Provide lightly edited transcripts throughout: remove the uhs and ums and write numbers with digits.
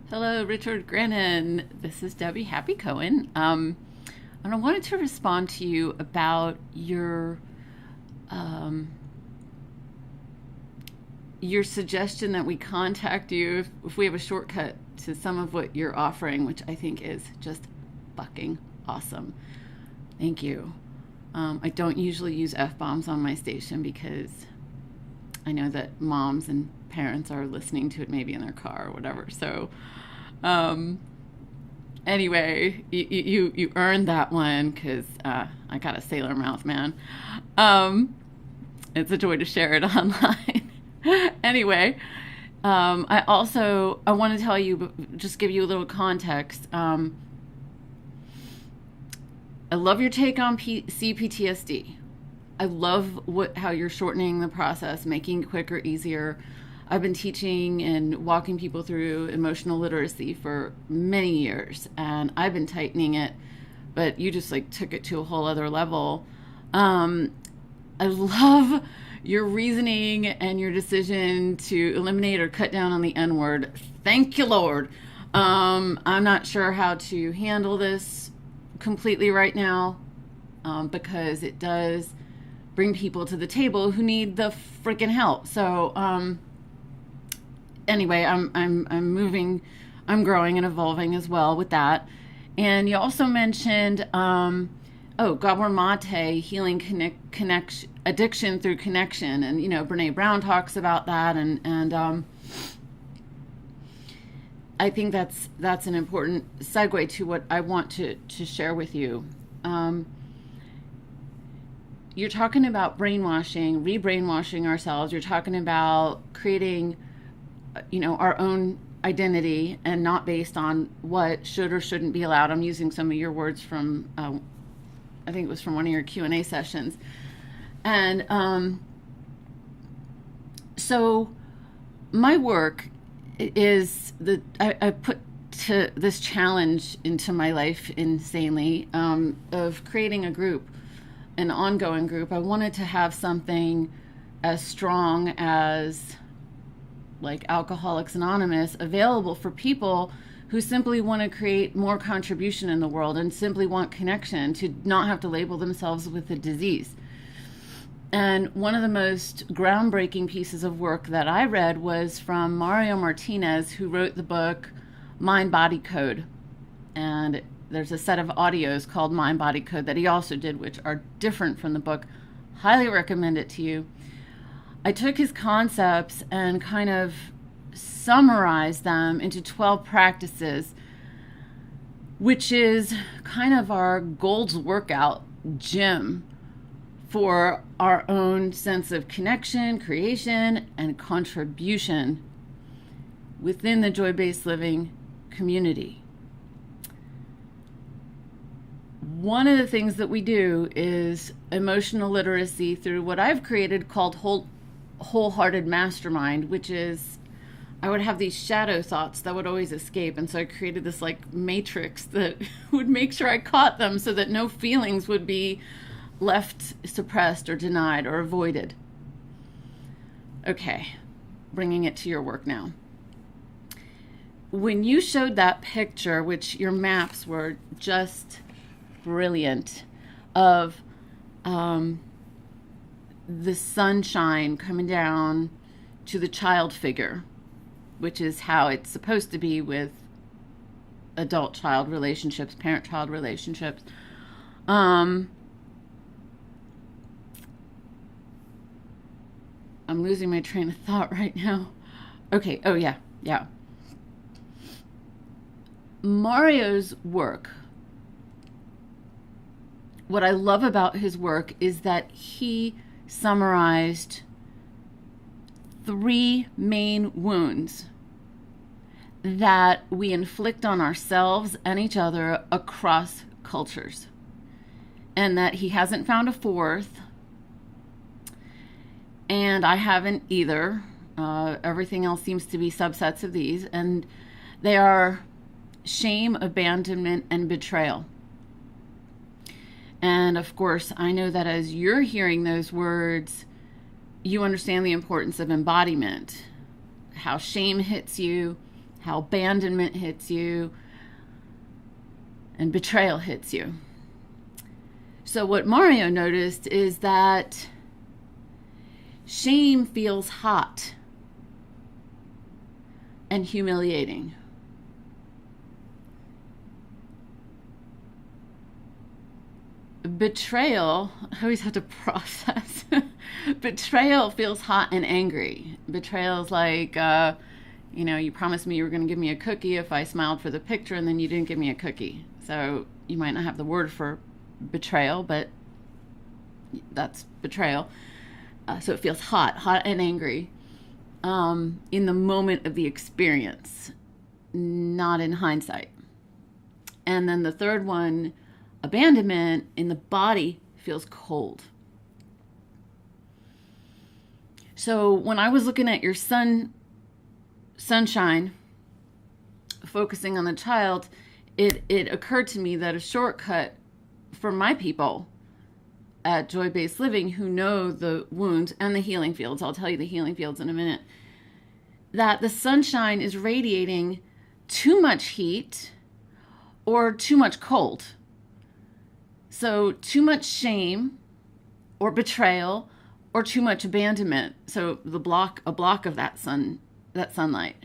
Hello, Richard Grannon. This is Debbie Happy Cohen. And I wanted to respond to you about um, your suggestion that we contact you if we have a shortcut to some of what you're offering, which I think is just fucking awesome. Thank you. I don't usually use F-bombs on my station because I know that moms and parents are listening to it maybe in their car or whatever. So, um, anyway, you earned that one because I got a sailor mouth, man. Um, it's a joy to share it online. Anyway, I want to tell you, just give you a little context. I love your take on C-PTSD. I love how you're shortening the process, making it quicker, easier. I've been teaching and walking people through emotional literacy for many years, and I've been tightening it, but you just like took it to a whole other level. I love your reasoning and your decision to eliminate or cut down on the N word. Thank you, Lord. I'm not sure how to handle this completely right now, because it does bring people to the table who need the freaking help. So, anyway, I'm moving, I'm growing and evolving as well with that. And you also mentioned, Gabor Mate, healing connection, addiction through connection. And, Brene Brown talks about that. And I think that's an important segue to what I want to share with you. You're talking about brainwashing, re-brainwashing ourselves. You're talking about creating, our own identity and not based on what should or shouldn't be allowed. I'm using some of your words from, I think it was from one of your Q&A sessions. And so my work is I put this challenge into my life insanely, of creating a group, an ongoing group. I wanted to have something as strong as like Alcoholics Anonymous available for people who simply want to create more contribution in the world and simply want connection, to not have to label themselves with a disease. And one of the most groundbreaking pieces of work that I read was from Mario Martinez, who wrote the book Mind Body Code. And there's a set of audios called Mind Body Code that he also did, which are different from the book. Highly recommend it to you. I took his concepts and kind of summarized them into 12 practices, which is kind of our goals workout gym for our own sense of connection, creation, and contribution within the joy-based living community. One of the things that we do is emotional literacy through what I've created called wholehearted mastermind, which is I would have these shadow thoughts that would always escape. And so I created this like matrix that would make sure I caught them so that no feelings would be left suppressed or denied or avoided. Okay, bringing it to your work now. When you showed that picture, which your maps were just brilliant, of the sunshine coming down to the child figure, which is how it's supposed to be with adult-child relationships, parent-child relationships. I'm losing my train of thought right now. Okay, oh yeah. Mario's work, what I love about his work is that he summarized 3 main wounds that we inflict on ourselves and each other across cultures, and that he hasn't found a 4th, and I haven't either. Everything else seems to be subsets of these, and they are shame, abandonment, and betrayal. And of course, I know that as you're hearing those words, you understand the importance of embodiment, how shame hits you, how abandonment hits you, and betrayal hits you. So what Mario noticed is that shame feels hot and humiliating. Betrayal, I always have to process. Betrayal feels hot and angry. Betrayal is like, you promised me you were going to give me a cookie if I smiled for the picture, and then you didn't give me a cookie. So you might not have the word for betrayal, but that's betrayal. So it feels hot and angry in the moment of the experience, not in hindsight. And then the third one, abandonment, in the body feels cold. So when I was looking at your sunshine, focusing on the child, it occurred to me that a shortcut for my people at Joy-Based Living who know the wounds and the healing fields, I'll tell you the healing fields in a minute, that the sunshine is radiating too much heat or too much cold. So too much shame or betrayal or too much abandonment. So a block of that sunlight.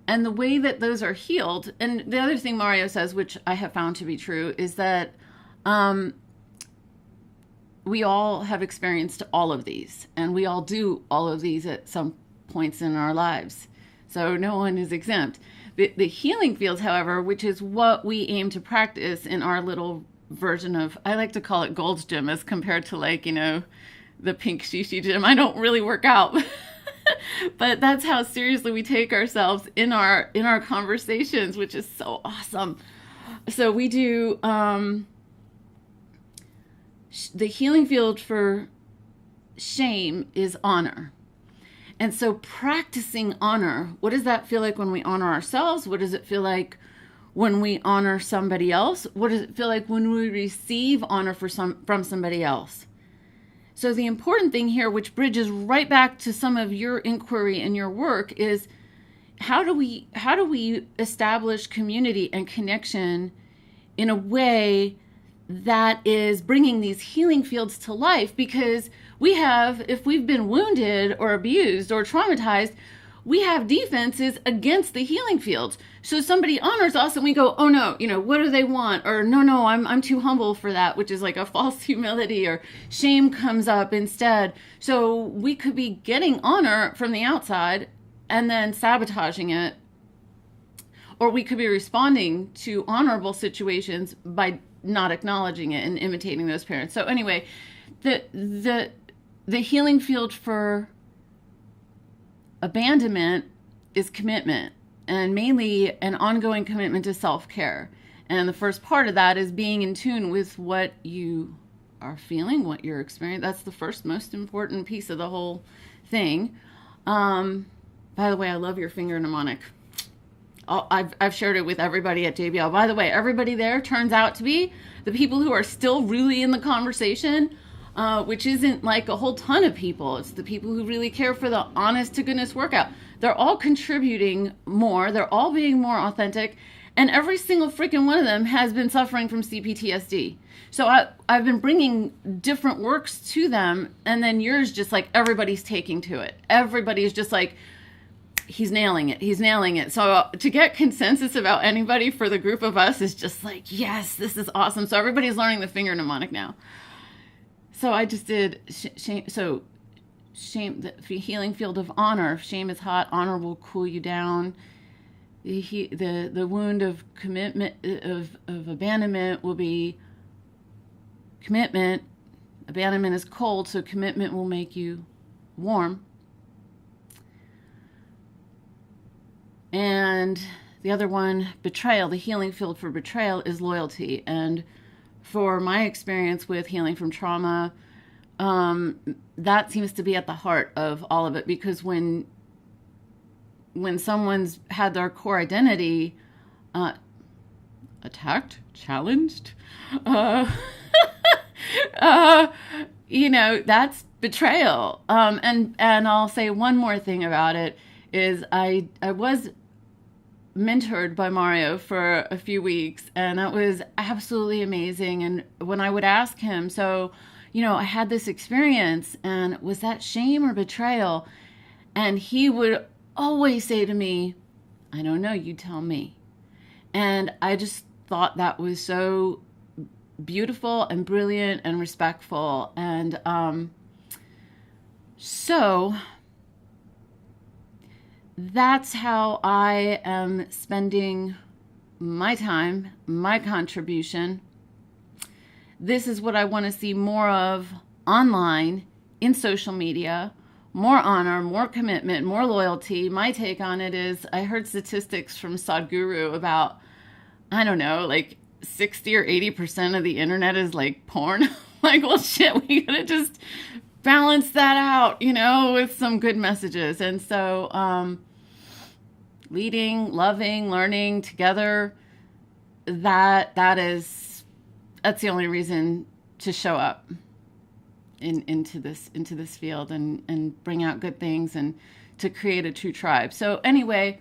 And the way that those are healed, and the other thing Mario says, which I have found to be true, is that we all have experienced all of these, and we all do all of these at some points in our lives. So no one is exempt. The healing fields, however, which is what we aim to practice in our little version of, I like to call it Gold's Gym as compared to the pink shishi gym. I don't really work out, but that's how seriously we take ourselves in our conversations, which is so awesome. So we do the healing field for shame is honor. And so practicing honor, what does that feel like when we honor ourselves? What does it feel like when we honor somebody else? What does it feel like when we receive honor from somebody else? So the important thing here, which bridges right back to some of your inquiry and your work, is how do we establish community and connection in a way that is bringing these healing fields to life? Because if we've been wounded or abused or traumatized, we have defenses against the healing fields. So somebody honors us and we go, oh no, what do they want? Or no, I'm too humble for that, which is like a false humility, or shame comes up instead. So we could be getting honor from the outside and then sabotaging it. Or we could be responding to honorable situations by not acknowledging it and imitating those parents. So anyway, the healing field for abandonment is commitment, and mainly an ongoing commitment to self-care. And the first part of that is being in tune with what you are feeling, what you're experiencing. That's the first most important piece of the whole thing. By the way, I love your finger mnemonic. I've shared it with everybody at JBL. By the way, everybody there turns out to be the people who are still really in the conversation, which isn't like a whole ton of people. It's the people who really care for the honest to goodness workout. They're all contributing more. They're all being more authentic. And every single freaking one of them has been suffering from C-PTSD. So I've been bringing different works to them. And then yours, just like everybody's taking to it. Everybody's just like, he's nailing it. He's nailing it. So to get consensus about anybody for the group of us is just like, yes, this is awesome. So everybody's learning the finger mnemonic now. So I just did shame. So shame, the healing field of honor. Shame is hot. Honor will cool you down. The wound of commitment, of abandonment will be commitment. Abandonment is cold, so commitment will make you warm. And the other one, betrayal. The healing field for betrayal is loyalty. And for my experience with healing from trauma, that seems to be at the heart of all of it, because when someone's had their core identity attacked, challenged, that's betrayal. And I'll say one more thing about it is I was mentored by Mario for a few weeks, and that was absolutely amazing. And when I would ask him, so, I had this experience, and was that shame or betrayal? And he would always say to me, I don't know, you tell me. And I just thought that was so beautiful and brilliant and respectful. And so that's how I am spending my time, my contribution. This is what I want to see more of online, in social media. More honor, more commitment, more loyalty. My take on it is, I heard statistics from Sadhguru about, I don't know, like 60 or 80% of the internet is like porn. Like, well, shit, we gotta just balance that out, with some good messages. And so, leading, loving, learning together, that's the only reason to show up into this field and bring out good things and to create a true tribe. So anyway,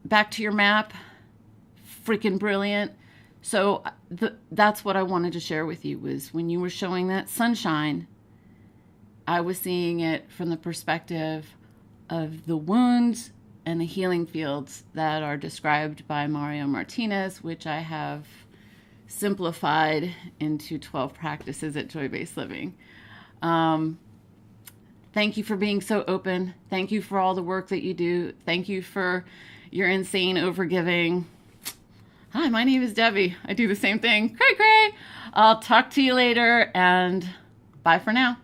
back to your map. Freaking brilliant. So that's what I wanted to share with you, was when you were showing that sunshine, I was seeing it from the perspective of the wounds and the healing fields that are described by Mario Martinez, which I have simplified into 12 practices at Joy-Based Living. Thank you for being so open. Thank you for all the work that you do. Thank you for your insane overgiving. Hi, my name is Debbie. I do the same thing. Cray, cray. I'll talk to you later, and bye for now.